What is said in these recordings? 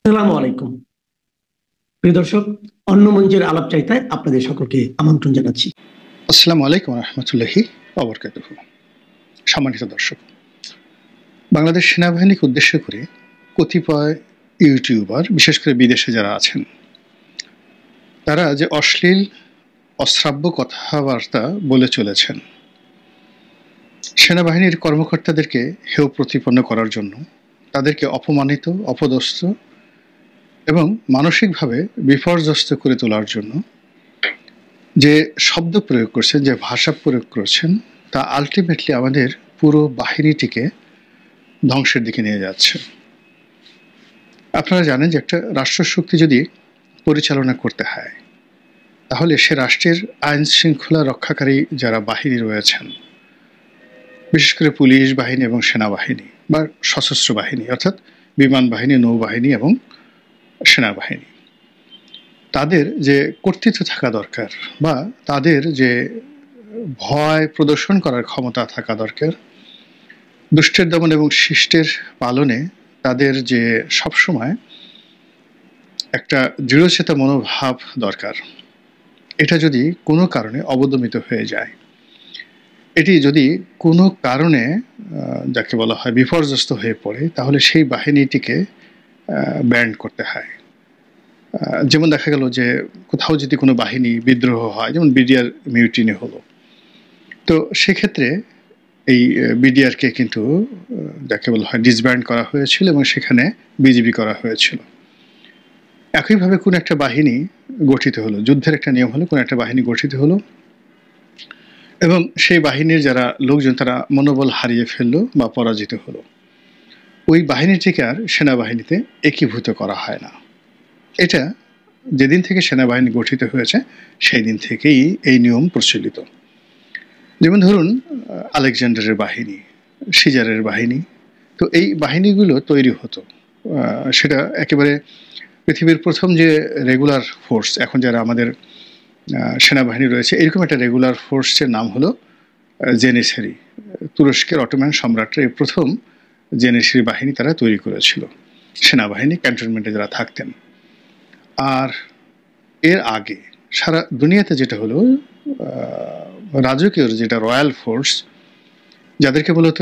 আসসালামু আলাইকুম। প্রিয় দর্শক, অন্য মঞ্চের আলাপ চাইতায় আপনাদের সকলকে আমন্ত্রণ জানাচ্ছি। আসসালামু আলাইকুম রহমতুল্লাহি ওয়াবারাকাতুহু। সম্মানিত দর্শক, বাংলাদেশ সেনাবাহিনীকে উদ্দেশ্য করে কতিপয় ইউটিউবার, বিশেষ করে বিদেশে যারা আছেন, তারা যে অশ্লীল অশ্রাব্য কথাবার্তা বলে চলেছেন, সেনাবাহিনীর কর্মকর্তাদেরকে হেয় প্রতিপন্ন করার জন্য, তাদেরকে অপমানিত, অপদস্থ এবং মানসিকভাবে বিপর্যস্ত করে তোলার জন্য যে শব্দ প্রয়োগ করছেন, যে ভাষা প্রয়োগ করছেন, তা আলটিমেটলি আমাদের পুরো বাহিনীটিকে ধ্বংসের দিকে নিয়ে যাচ্ছে। আপনারা জানেন যে একটা রাষ্ট্রশক্তি যদি পরিচালনা করতে হয়, তাহলে সে রাষ্ট্রের আইন শৃঙ্খলা রক্ষাকারী যারা বাহিনী রয়েছেন, বিশেষ করে পুলিশ বাহিনী এবং সেনাবাহিনী বা সশস্ত্র বাহিনী, অর্থাৎ বিমান বাহিনী, নৌবাহিনী এবং সেনাবাহিনী, তাদের যে কর্তৃত্ব থাকা দরকার বা তাদের যে ভয় প্রদর্শন করার ক্ষমতা থাকা দরকার, দুষ্টের দমন এবং শিষ্টের পালনে তাদের যে সবসময় একটা দৃঢ়চেতা মনোভাব দরকার, এটা যদি কোনো কারণে অবদমিত হয়ে যায়, এটি যদি কোনো কারণে যাকে বলা হয় বিপর্যস্ত হয়ে পড়ে, তাহলে সেই বাহিনীটিকে ব্যান্ড করতে হয়। যেমন দেখা গেল যে কোথাও যদি কোনো বাহিনী বিদ্রোহ হয়, যেমন বিডিআর মিউটিনি হলো, তো সেক্ষেত্রে এই বিডিআরকে কিন্তু যাকে বলা হয় ডিসব্যান্ড করা হয়েছিল এবং সেখানে বিজিবি করা হয়েছিল। একইভাবে কোন একটা বাহিনী গঠিত হলো, যুদ্ধের একটা নিয়ম হলো, কোন একটা বাহিনী গঠিত হলো এবং সেই বাহিনীর যারা লোকজন তারা মনোবল হারিয়ে ফেললো বা পরাজিত হলো, ওই বাহিনীটিকে আর সেনাবাহিনীতে একীভূত করা হয় না। এটা যেদিন থেকে সেনাবাহিনী গঠিত হয়েছে সেই দিন থেকেই এই নিয়ম প্রচলিত। যেমন ধরুন আলেকজান্ডারের বাহিনী, সিজারের বাহিনী, তো এই বাহিনীগুলো তৈরি হতো, সেটা একেবারে পৃথিবীর প্রথম যে রেগুলার ফোর্স, এখন যারা আমাদের সেনাবাহিনী রয়েছে, এরকম একটা রেগুলার ফোর্সের নাম হলো জেনিসারি। তুরস্কের অটোমান সম্রাটরা এই প্রথম জেনিসারি বাহিনী তারা তৈরি করেছিল, সেনাবাহিনী ক্যান্টনমেন্টে যারা থাকতেন। আর এর আগে সারা দুনিয়াতে যেটা হলো রাজকীয় যেটা রয়্যাল ফোর্স, যাদেরকে মূলত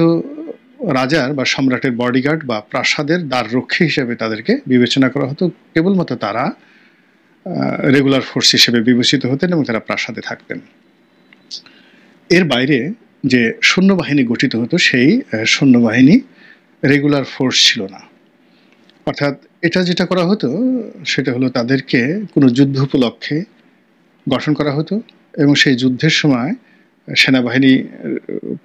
রাজার বা সম্রাটের বডিগার্ড বা প্রাসাদের দ্বাররক্ষী হিসেবে তাদেরকে বিবেচনা করা হতো, কেবলমাত্র তারা রেগুলার ফোর্স হিসেবে বিবেচিত হতেন এবং তারা প্রাসাদে থাকতেন। এর বাইরে যে সৈন্যবাহিনী গঠিত হতো, সেই সৈন্যবাহিনী রেগুলার ফোর্স ছিল না। অর্থাৎ এটা যেটা করা হতো সেটা হলো তাদেরকে কোনো যুদ্ধ উপলক্ষে গঠন করা হতো এবং সেই যুদ্ধের সময় সেনাবাহিনী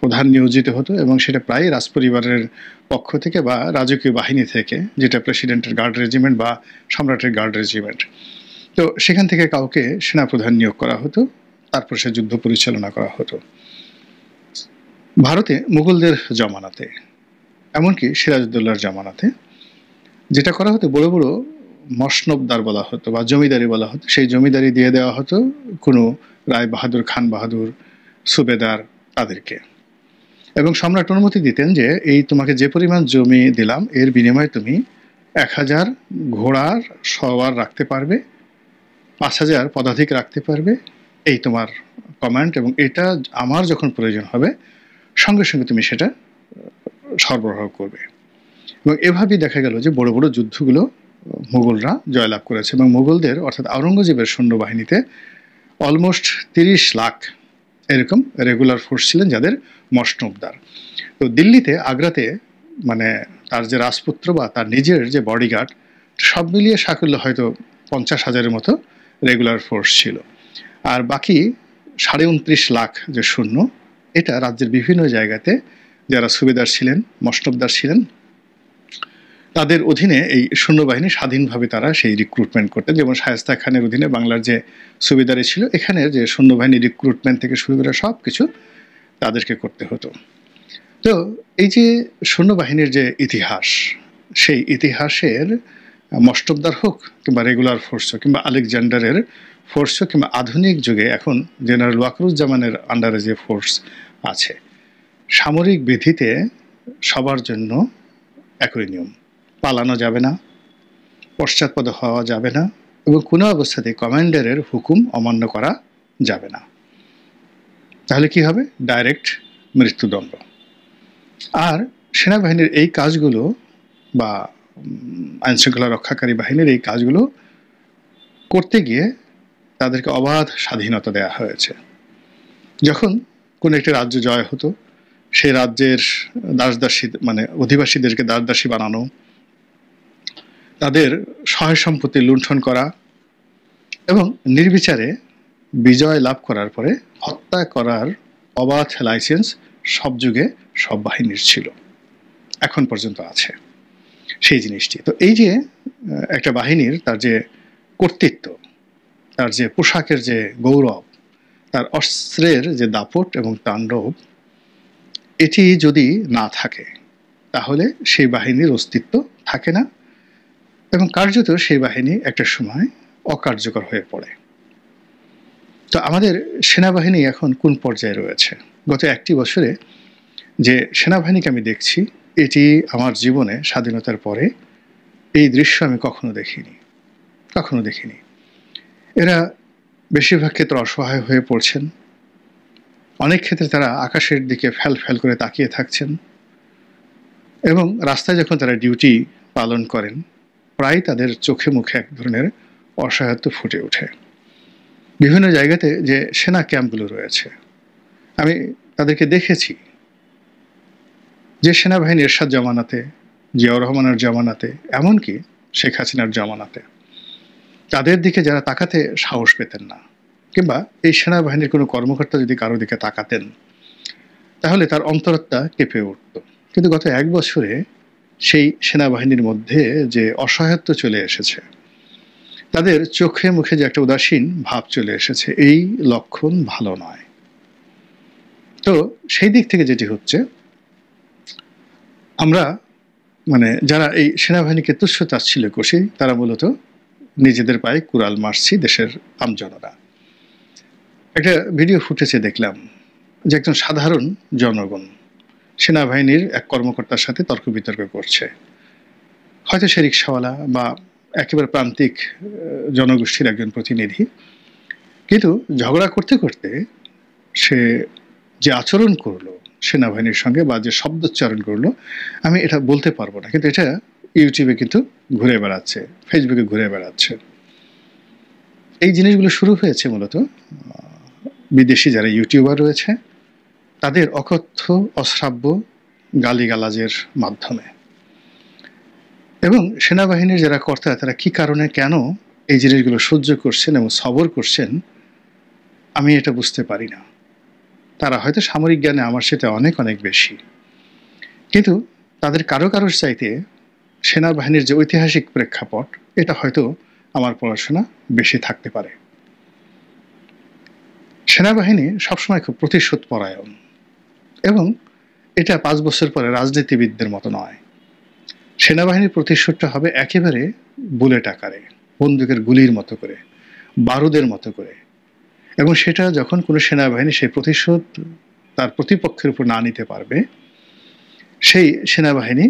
প্রধান নিয়োজিত হতো এবং সেটা প্রায় রাজপরিবারের পক্ষ থেকে বা রাজকীয় বাহিনী থেকে, যেটা প্রেসিডেন্টের গার্ড রেজিমেন্ট বা সম্রাটের গার্ড রেজিমেন্ট, তো সেখান থেকে কাউকে সেনাপ্রধান নিয়োগ করা হতো, তারপর সে যুদ্ধ পরিচালনা করা হতো। ভারতে মুঘলদের জমানাতে, এমনকি সিরাজউদ্দৌলার জামানাতে যেটা করা হতো, বড় বড় মসনবদার বলা হতো বা জমিদারি বলা হতো, সেই জমিদারি দিয়ে দেওয়া হতো কোনো রায় বাহাদুর, খান বাহাদুর, সুবেদার তাদেরকে, এবং সম্রাট অনুমতি দিতেন যে এই তোমাকে যে পরিমাণ জমি দিলাম এর বিনিময়ে তুমি 1000 ঘোড়ার সওয়ার রাখতে পারবে, 5000 পদাতিক রাখতে পারবে, এই তোমার কমান্ড, এবং এটা আমার যখন প্রয়োজন হবে সঙ্গে সঙ্গে তুমি সেটা সরবরাহ করবে। এবং এভাবেই দেখা গেল যে বড় বড় যুদ্ধগুলো মুঘলরা জয়লাভ করেছে এবং মুঘলদের অর্থাৎ আওরঙ্গজেবের সৈন্যবাহিনীতে অলমোস্ট 30 লাখ এরকম রেগুলার ফোর্স ছিলেন, যাদের মসনবদার। তো দিল্লিতে, আগ্রাতে, মানে তার যে রাজপুত্র বা তার নিজের যে বডিগার্ড, সব মিলিয়ে সাকুল্য হয়তো 50,000-এর মতো রেগুলার ফোর্স ছিল। আর বাকি 29.5 লাখ যে সৈন্য, এটা রাজ্যের বিভিন্ন জায়গাতে যারা সুবেদার ছিলেন, মসনবদার ছিলেন, তাদের অধীনে এই সৈন্যবাহিনী স্বাধীনভাবে তারা সেই রিক্রুটমেন্ট করতেন। যেমন শায়েস্তা খানের অধীনে বাংলার যে সুবেদারি ছিল, এখানের যে সৈন্যবাহিনী রিক্রুটমেন্ট থেকে শুরু করে সব কিছু তাদেরকে করতে হতো। তো এই যে সৈন্যবাহিনীর যে ইতিহাস, সেই ইতিহাসের মসনবদার হোক কিংবা রেগুলার ফোর্স হোক কিংবা আলেকজান্ডারের ফোর্স হোক কিংবা আধুনিক যুগে এখন জেনারেল ওয়াকরুজ্জামানের আন্ডারে যে ফোর্স আছে, সামরিক বিধিতে সবার জন্য একই নিয়ম। পালানো যাবে না, পশ্চাৎপদ হওয়া যাবে না এবং কোনো অবস্থাতে কমান্ডারের হুকুম অমান্য করা যাবে না। তাহলে কি হবে? ডাইরেক্ট মৃত্যুদণ্ড। আর সেনাবাহিনীর এই কাজগুলো বা আইনশৃঙ্খলা রক্ষাকারী বাহিনীর এই কাজগুলো করতে গিয়ে তাদেরকে অবাধ স্বাধীনতা দেওয়া হয়েছে। যখন কোনো একটি রাজ্য জয় হতো, সেই রাজ্যের দাসদাসী মানে অধিবাসীদেরকে দাসদাসী বানানো, তাদের সহায় সম্পত্তি লুণ্ঠন করা এবং নির্বিচারে বিজয় লাভ করার পরে হত্যা করার অবাধ লাইসেন্স সব যুগে সব বাহিনীর ছিল, এখন পর্যন্ত আছে সেই জিনিসটি। তো এই যে একটা বাহিনীর তার যে কর্তৃত্ব, তার যে পোশাকের যে গৌরব, তার অস্ত্রের যে দাপট এবং তাণ্ডব, এটি যদি না থাকে তাহলে সেই বাহিনীর অস্তিত্ব থাকে না এবং কার্যত সেই বাহিনী একটা সময় অকার্যকর হয়ে পড়ে। তো আমাদের সেনাবাহিনী এখন কোন পর্যায়ে রয়েছে? গত একটি বছরে যে সেনাবাহিনীকে আমি দেখছি, এটি আমার জীবনে স্বাধীনতার পরে এই দৃশ্য আমি কখনো দেখিনি। এরা বেশিরভাগ ক্ষেত্রে অসহায় হয়ে পড়ছেন, অনেক ক্ষেত্রে তারা আকাশের দিকে ফ্যাল করে তাকিয়ে থাকছেন এবং রাস্তায় যখন তারা ডিউটি পালন করেন প্রায় তাদের চোখে মুখে এক ধরনের অসহায়ত্ব ফুটে ওঠে। বিভিন্ন জায়গাতে যে সেনা ক্যাম্পগুলো রয়েছে, আমি তাদেরকে দেখেছি যে সেনাবাহিনী এরশাদ জামানাতে, জিয়াউর রহমানের জামানাতে, এমনকি শেখ হাসিনার জামানাতে তাদের দিকে যারা তাকাতে সাহস পেতেন না, কিংবা এই সেনাবাহিনীর কোনো কর্মকর্তা যদি কারো দিকে তাকাতেন তাহলে তার অন্তরাত্মা কেঁপে উঠত। কিন্তু গত এক বছরে সেই সেনাবাহিনীর মধ্যে যে অসহায়ত্ব চলে এসেছে, তাদের চোখে মুখে যে একটা উদাসীন ভাব চলে এসেছে, এই লক্ষণ ভালো নয়। তো সেই দিক থেকে যেটি হচ্ছে, আমরা মানে যারা এই সেনাবাহিনীকে তুচ্ছ তাচ্ছিল্য করছি, তারা মূলত নিজেদের পায়ে কুড়াল মারছি দেশের আমজনরা। একটা ভিডিও ফুটেজে দেখলাম যে একজন সাধারণ জনগণ সেনাবাহিনীর এক কর্মকর্তার সাথে তর্ক বিতর্ক করছে। হয়তো সে রিক্সাওয়ালা বা একেবারে প্রান্তিক জনগোষ্ঠীর একজন প্রতিনিধি, কিন্তু ঝগড়া করতে করতে সে যে আচরণ করলো সেনাবাহিনীর সঙ্গে বা যে শব্দোচ্চারণ করলো, আমি এটা বলতে পারবো না, কিন্তু এটা ইউটিউবে কিন্তু ঘুরে বেড়াচ্ছে, ফেসবুকে ঘুরে বেড়াচ্ছে। এই জিনিসগুলো শুরু হয়েছে মূলত বিদেশি যারা ইউটিউবার রয়েছে তাদের অকথ্য অশ্রাব্য গালিগালাজের মাধ্যমে। এবং সেনাবাহিনীর যারা কর্তা, তারা কি কারণে কেন এই জিনিসগুলো সহ্য করছেন এবং সবর করছেন, আমি এটা বুঝতে পারি না। তারা হয়তো সামরিক জ্ঞানে আমার সেটা অনেক অনেক বেশি, কিন্তু তাদের কারোর চাইতে সেনাবাহিনীর যে ঐতিহাসিক প্রেক্ষাপট, এটা হয়তো আমার পড়াশোনা বেশি থাকতে পারে। সেনাবাহিনী সবসময় খুব প্রতিশোধ পরায়ণ এবং এটা 5 বছর পরে রাজনীতিবিদদের মতো নয়। সেনাবাহিনীর প্রতিশোধটা হবে একেবারে বুলেট আকারে, বন্দুকের গুলির মতো করে, বারুদের মতো করে। এবং সেটা যখন কোনো সেনাবাহিনী সেই প্রতিশোধ তার প্রতিপক্ষের উপর না নিতে পারবে, সেই সেনাবাহিনী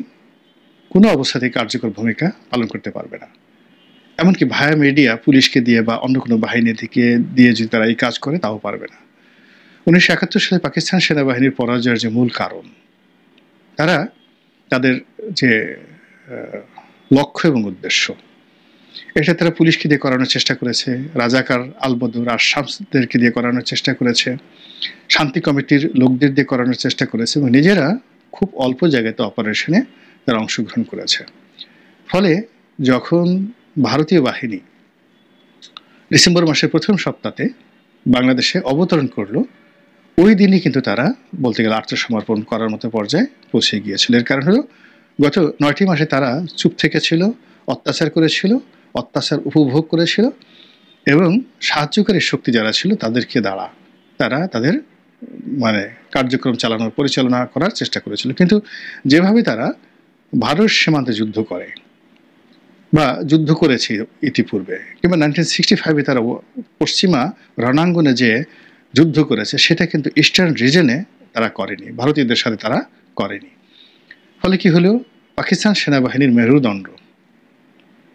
কোনো অবস্থাতেই কার্যকর ভূমিকা পালন করতে পারবে না। এমনকি ভায়া মিডিয়া পুলিশকে দিয়ে বা অন্য কোনো বাহিনী থেকে দিয়ে যদি তারা এই কাজ করে, তাও পারবে না। 1971 সালে পাকিস্তান সেনাবাহিনীর পরাজয়ের যে মূল কারণ, তারা তাদের যে লক্ষ্য এবং উদ্দেশ্য, এটা তারা পুলিশকে দিয়ে করানোর চেষ্টা করেছে, রাজাকার আলবদর আর শামসদেরকে দিয়ে করানোর চেষ্টা করেছে, শান্তি কমিটির লোকদের দিয়ে করানোর চেষ্টা করেছে এবং নিজেরা খুব অল্প জায়গাতে অপারেশনে তারা অংশগ্রহণ করেছে। ফলে যখন ভারতীয় বাহিনী ডিসেম্বর মাসের প্রথম সপ্তাহে বাংলাদেশে অবতরণ করলো, ওই দিনই কিন্তু তারা বলতে গেলে আত্মসমর্পণ করার মতো পর্যায়ে পৌঁছে গিয়েছিল। এর কারণ হলো গত 9টি মাসে তারা চুপ থেকেছিল, অত্যাচার করেছিল, অত্যাচার উপভোগ করেছিল এবং সাহায্যকারী শক্তি যারা ছিল তাদেরকে তারা তাদের মানে কার্যক্রম পরিচালনা করার চেষ্টা করেছিল। কিন্তু যেভাবে তারা ভারত সীমান্তে যুদ্ধ করে বা যুদ্ধ করেছে ইতিপূর্বে, কিংবা 1965 তারা পশ্চিমা রণাঙ্গনে যে যুদ্ধ করেছে, সেটা কিন্তু ইস্টার্ন রিজনে তারা করেনি, ভারতীয়দের সাথে তারা করেনি। ফলে কি হলো, পাকিস্তান সেনাবাহিনীর মেরুদণ্ড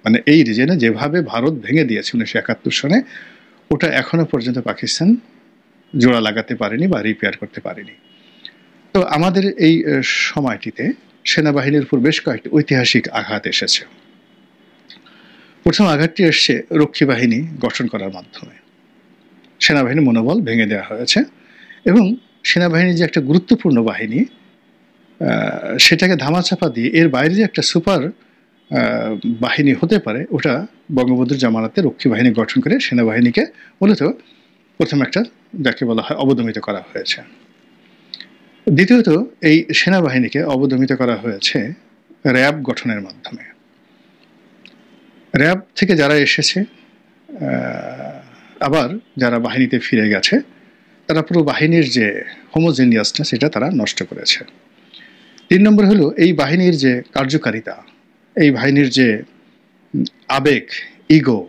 মানে এই রিজনে যেভাবে ভারত ভেঙে দিয়েছে 1971 সনে, ওটা এখনো পর্যন্ত পাকিস্তান জোড়া লাগাতে পারেনি বা রিপেয়ার করতে পারেনি। তো আমাদের এই সময়টিতে সেনাবাহিনীর উপর বেশ কয়েকটি ঐতিহাসিক আঘাত এসেছে। প্রথম আঘাতটি এসছে রক্ষী বাহিনী গঠন করার মাধ্যমে। সেনাবাহিনীর মনোবল ভেঙে দেওয়া হয়েছে এবং সেনাবাহিনী যে একটা গুরুত্বপূর্ণ বাহিনী, সেটাকে ধামাচাপা দিয়ে এর বাইরে যে একটা সুপার বাহিনী হতে পারে, ওটা বঙ্গবন্ধুর জামানাতে রক্ষী বাহিনী গঠন করে সেনাবাহিনীকে মূলত প্রথম একটা যাকে বলা হয় অবদমিত করা হয়েছে। দ্বিতীয়ত এই সেনাবাহিনীকে অবদমিত করা হয়েছে র্যাব গঠনের মাধ্যমে। র্যাব থেকে যারা এসেছে আবার যারা বাহিনীতে ফিরে গেছে, তারা পুরো বাহিনীর যে হোমোজেনিয়াসটা সেটা তারা নষ্ট করেছে। 3 নম্বর হলো এই বাহিনীর যে কার্যকারিতা, এই বাহিনীর যে আবেগ, ইগো,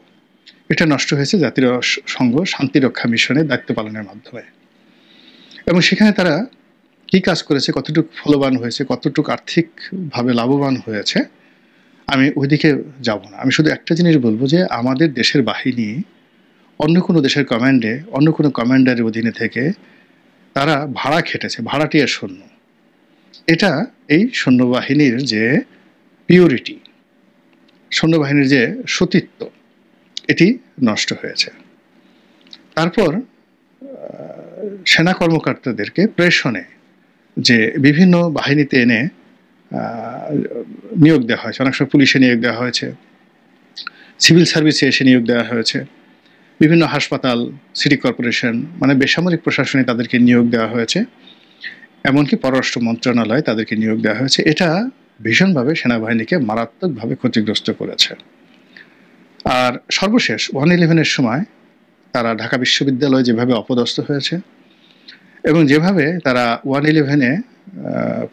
এটা নষ্ট হয়েছে জাতীয় সংঘ শান্তিরক্ষা মিশনে দায়িত্ব পালনের মাধ্যমে। এবং সেখানে তারা কি কাজ করেছে, কতটুকু ফলবান হয়েছে, কতটুকু আর্থিকভাবে লাভবান হয়েছে, আমি ওইদিকে যাব না। আমি শুধু একটা জিনিস বলবো যে আমাদের দেশের বাহিনী অন্য কোনো দেশের কমান্ডে, অন্য কোনো কমান্ডারের অধীনে থেকে তারা ভাড়া খেটেছে, ভাড়াটিয়া সৈন্য। এটা এই সৈন্যবাহিনীর যে পিওরিটি, সৈন্যবাহিনীর যে সতীত্ব, এটি নষ্ট হয়েছে। তারপর সেনা কর্মকর্তাদেরকে প্রেষণে যে বিভিন্ন বাহিনীতে এনে নিয়োগ দেওয়া হয়েছে, অনেক সময় পুলিশে নিয়োগ দেওয়া হয়েছে, সিভিল সার্ভিসে এসে নিয়োগ দেওয়া হয়েছে, বিভিন্ন হাসপাতাল, সিটি কর্পোরেশন মানে বেসামরিক প্রশাসনে তাদেরকে নিয়োগ দেওয়া হয়েছে, এমনকি পররাষ্ট্র মন্ত্রণালয়ে তাদেরকে নিয়োগ দেওয়া হয়েছে। এটা ভীষণভাবে সেনাবাহিনীকে মারাত্মকভাবে ক্ষতিগ্রস্ত করেছে। আর সর্বশেষ 1/11-এর সময় তারা ঢাকা বিশ্ববিদ্যালয়ে যেভাবে অপদস্থ হয়েছে এবং যেভাবে তারা 1/11-এ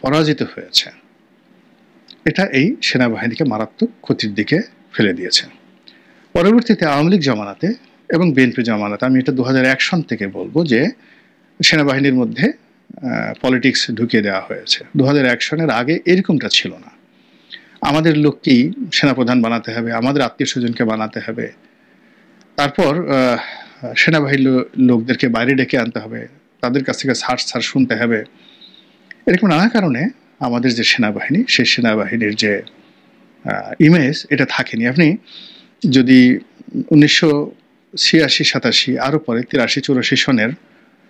পরাজিত হয়েছে, এটা এই সেনাবাহিনীকে মারাত্মক ক্ষতির দিকে ফেলে দিয়েছে। পরবর্তীতে আওয়ামী লীগ জমানাতে এবং বিএনপি জমানাতে, আমি এটা 2001 সন থেকে বলবো যে সেনাবাহিনীর মধ্যে পলিটিক্স ঢুকিয়ে দেওয়া হয়েছে। 2001 সনের আগে এরকমটা ছিল না। আমাদের লোককেই সেনাপ্রধান বানাতে হবে, আমাদের আত্মীয় স্বজনকে বানাতে হবে, তারপর সেনাবাহিনীর লোকদেরকে বাইরে ডেকে আনতে হবে, তাদের কাছ থেকে ছাড় শুনতে হবে। এরকম নানা কারণে আমাদের যে সেনাবাহিনী, সেই সেনাবাহিনীর যে ইমেজ, এটা থাকেনি। আপনি যদি 1986-87 আরও পরে 83-84 সনের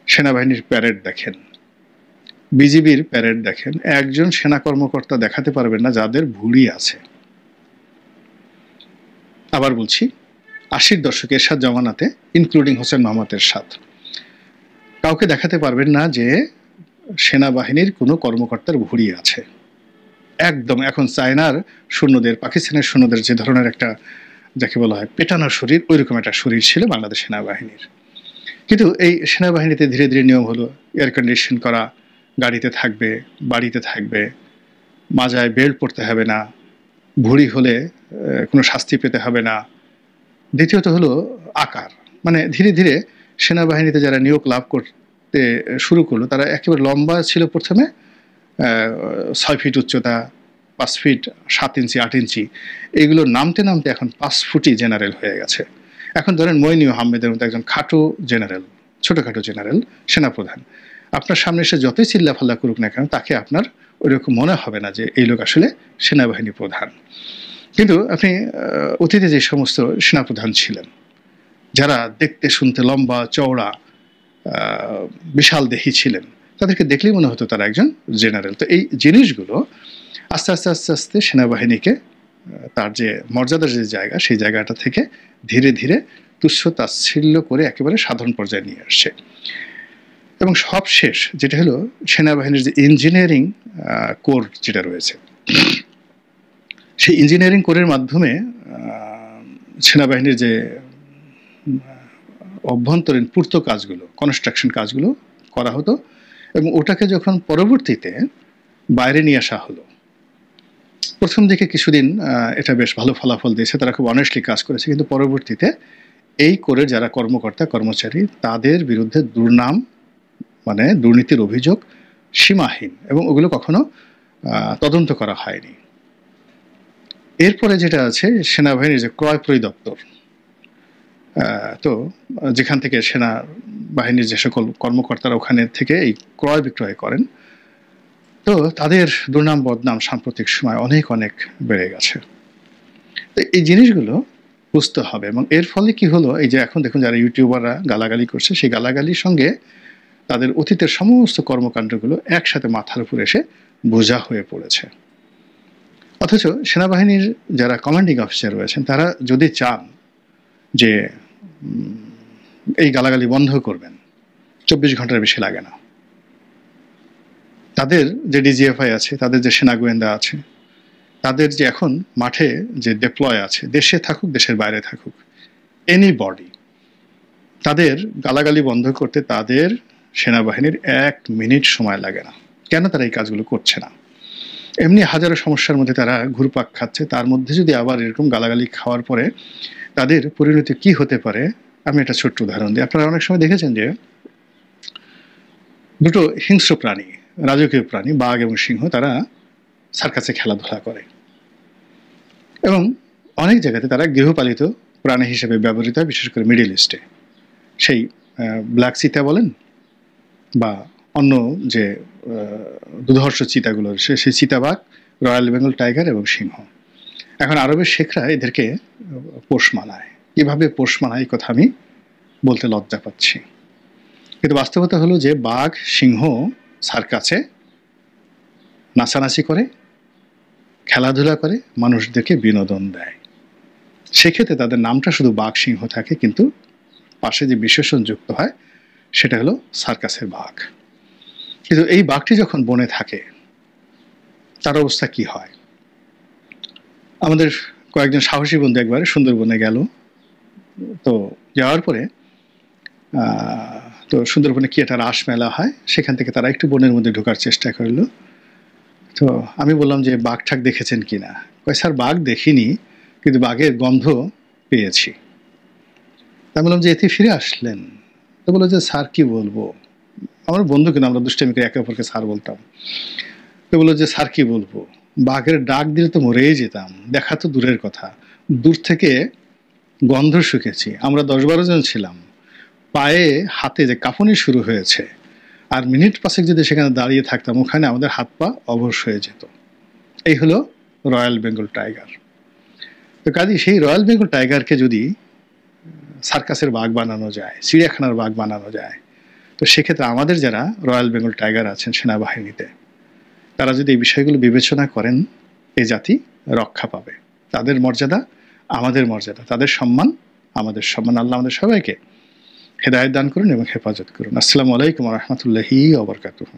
সেনাবাহিনীর প্যারেড দেখেন, বিজিবির প্যারেড দেখেন, একজন সেনা কর্মকর্তা দেখাতে পারবেন না যাদের ভুঁড়ি আছে। আবার বলছি, 80-র দশকে এরশাদ জমানাতে, ইনক্লুডিং হোসেন মোহাম্মদ এরশাদ, কাউকে দেখাতে পারবেন না যে সেনাবাহিনীর কোনো কর্মকর্তার ভুঁড়ি আছে। একদম এখন চায়নার সৈন্যদের, পাকিস্তানের সৈন্যদের যে ধরনের একটা যাকে বলা হয় পেটানো শরীর, ওইরকম একটা শরীর ছিল বাংলাদেশ সেনাবাহিনীর। কিন্তু এই সেনাবাহিনীতে ধীরে ধীরে নিয়ম হলো এয়ার কন্ডিশন করা, গাড়িতে থাকবে, বাড়িতে থাকবে, মাজায় বেল্ট পরতে হবে না, ভুঁড়ি হলে কোনো শাস্তি পেতে হবে না। দ্বিতীয়ত হলো আকার, মানে ধীরে ধীরে সেনাবাহিনীতে যারা নিয়োগ লাভ করতে শুরু করলো, তারা একেবারে লম্বা ছিল প্রথমে 6 ফিট উচ্চতা, 5 ফিট 7 ইঞ্চি 8 ইঞ্চি, এইগুলো নামতে নামতে এখন 5 ফুটই জেনারেল হয়ে গেছে। এখন ধরেন মইনু আহমেদের মতো একজন খাটো জেনারেল, ছোটোখাটো জেনারেল সেনাপ্রধান, আপনার সামনে এসে যতই চিল্লাফাল্লা করুক না কেন, তাকে আপনার ওইরকম মনে হবে না যে এই লোক আসলে সেনাবাহিনী প্রধান। কিন্তু আপনি অতীতে যে সমস্ত সেনাপ্রধান ছিলেন, যারা দেখতে শুনতে লম্বা চওড়া বিশাল দেহী ছিলেন, তাদেরকে দেখলেই মনে হতো তারা একজন জেনারেল। তো এই জিনিসগুলো আস্তে আস্তে আস্তে আস্তে সেনাবাহিনীকে তার যে মর্যাদার যে জায়গা, সেই জায়গাটা থেকে ধীরে ধীরে তুচ্ছ তাচ্ছিল্য করে একেবারে সাধারণ পর্যায়ে নিয়ে আসছে। এবং সবশেষ যেটা হলো সেনাবাহিনীর যে ইঞ্জিনিয়ারিং কোর যেটা রয়েছে, সেই ইঞ্জিনিয়ারিং কোরের মাধ্যমে সেনাবাহিনীর যে অভ্যন্তরীণ পূর্ত কাজগুলো, কনস্ট্রাকশন কাজগুলো করা হতো, এবং ওটাকে যখন পরবর্তীতে বাইরে নিয়ে আসা হলো, প্রথম দিকে কিছুদিন এটা বেশ ভালো ফলাফল দিয়েছে, তারা খুব অনেস্টলি কাজ করেছে, কিন্তু পরবর্তীতে এই কোরের যারা কর্মকর্তা কর্মচারী, তাদের বিরুদ্ধে দুর্নাম, মানে দুর্নীতির অভিযোগ সীমাহীন, এবং ওগুলো কখনো তদন্ত করা হয়নি। এরপরে যেটা আছে সেনাবাহিনীর যে ক্রয় পরিদপ্তর, তো যেখান থেকে সেনা বাহিনীর যে সকল কর্মকর্তারা ওখানে থেকে এই ক্রয় বিক্রয় করেন, তো তাদের দুর্নাম বদনাম সাম্প্রতিক সময় অনেক অনেক বেড়ে গেছে। তো এই জিনিসগুলো বুঝতে হবে। এবং এর ফলে কি হলো, এই যে এখন দেখুন যারা ইউটিউবাররা গালাগালি করছে, সেই গালাগালির সঙ্গে তাদের অতীতের সমস্ত কর্মকাণ্ডগুলো একসাথে মাথার উপর এসে বোঝা হয়ে পড়েছে। অথচ সেনাবাহিনীর যারা কমান্ডিং অফিসার রয়েছেন তারা যদি চান যে এই গালাগালি বন্ধ করবেন, 24 ঘন্টার বেশি লাগে না। তাদের যে ডিজিএফআই আছে, তাদের যে সেনা গোয়েন্দা আছে, তাদের যে এখন মাঠে যে ডেপ্লয় আছে, দেশে থাকুক দেশের বাইরে থাকুক, এনি বডি, তাদের গালাগালি বন্ধ করতে তাদের সেনাবাহিনীর 1 মিনিট সময় লাগে না। কেন তারা এই কাজগুলো করছে না? এমনি হাজারো সমস্যার মধ্যে তারা ঘুরপাক খাচ্ছে, তার মধ্যে যদি আবার এরকম গালাগালি খাওয়ার পরে তাদের পরিণতি কি হতে পারে, আমি একটা ছোট্ট উদাহরণ দিই। আপনারা অনেক সময় দেখেছেন যে দুটো হিংস্র প্রাণী, রাজকীয় প্রাণী, বাঘ এবং সিংহ, তারা সার্কাসে খেলাধুলা করে এবং অনেক জায়গাতে তারা গৃহপালিত প্রাণী হিসেবে ব্যবহৃত হয়, বিশেষ করে মিডল ইস্টে। সেই ব্ল্যাক চিতা বলেন বা অন্য যে দুধর্ষ চিতাগুলো, সেই চিতাবাঘ, রয়্যাল বেঙ্গল টাইগার এবং সিংহ। এখন আরবের শেখরা এদেরকে পোষ মানায়। কিভাবে পোষ মানায় এই কথা আমি বলতে লজ্জা পাচ্ছি, কিন্তু বাস্তবতা হলো যে বাঘ সিংহ সার্কাসে নাচানাচি করে, খেলাধুলা করে, মানুষদেরকে বিনোদন দেয়। সেক্ষেত্রে তাদের নামটা শুধু বাঘ সিংহ থাকে, কিন্তু পাশে যে বিশেষণ যুক্ত হয় সেটা হলো সার্কাসের বাঘ। কিন্তু এই বাঘটি যখন বনে থাকে তার অবস্থা কি হয়? আমাদের কয়েকজন সাহসী বন্ধু একবারে সুন্দরবনে গেল। তো যাওয়ার পরে তো সুন্দরবনে কি একটা রাস মেলা হয়, সেখান থেকে তারা একটু বনের মধ্যে ঢোকার চেষ্টা করলো। তো আমি বললাম যে বাঘ ঠাক দেখেছেন কিনা? কয় স্যার বাঘ দেখিনি, কিন্তু বাঘের গন্ধ পেয়েছি। তা বললাম যে এতে ফিরে আসলেন? তো বললো যে স্যার কি বলবো, আমার বন্ধু কিন্তু আমরা দুষ্টামি করে একে অপরকে স্যার বলতাম। তো বললো যে স্যার কি বলবো, বাঘের ডাক দিলে তো মরেই যেতাম, দেখা তো দূরের কথা, দূর থেকে গন্ধ শুকেছি। আমরা 10-12 জন ছিলাম, পায়ে হাতে যে কাঁপুনি শুরু হয়েছে, আর মিনিট 5 যদি সেখানে দাঁড়িয়ে থাকতাম ওখানে আমাদের হাত পা অবশ হয়ে যেত। এই হলো রয়্যাল বেঙ্গল টাইগার। তো কাজেই সেই রয়্যাল বেঙ্গল টাইগারকে যদি সার্কাসের বাঘ বানানো যায়, চিড়িয়াখানার বাঘ বানানো যায়, তো সেক্ষেত্রে আমাদের যারা রয়্যাল বেঙ্গল টাইগার আছেন সেনাবাহিনীতে, তারা যদি এই বিষয়গুলো বিবেচনা করেন, এই জাতি রক্ষা পাবে। তাদের মর্যাদা আমাদের মর্যাদা, তাদের সম্মান আমাদের সম্মান। আল্লাহ আমাদের সবাইকে হেদায়েত দান করুন এবং হেফাজত করুন। আসসালামু আলাইকুম ওয়া রাহমাতুল্লাহি ওয়া বারাকাতুহু।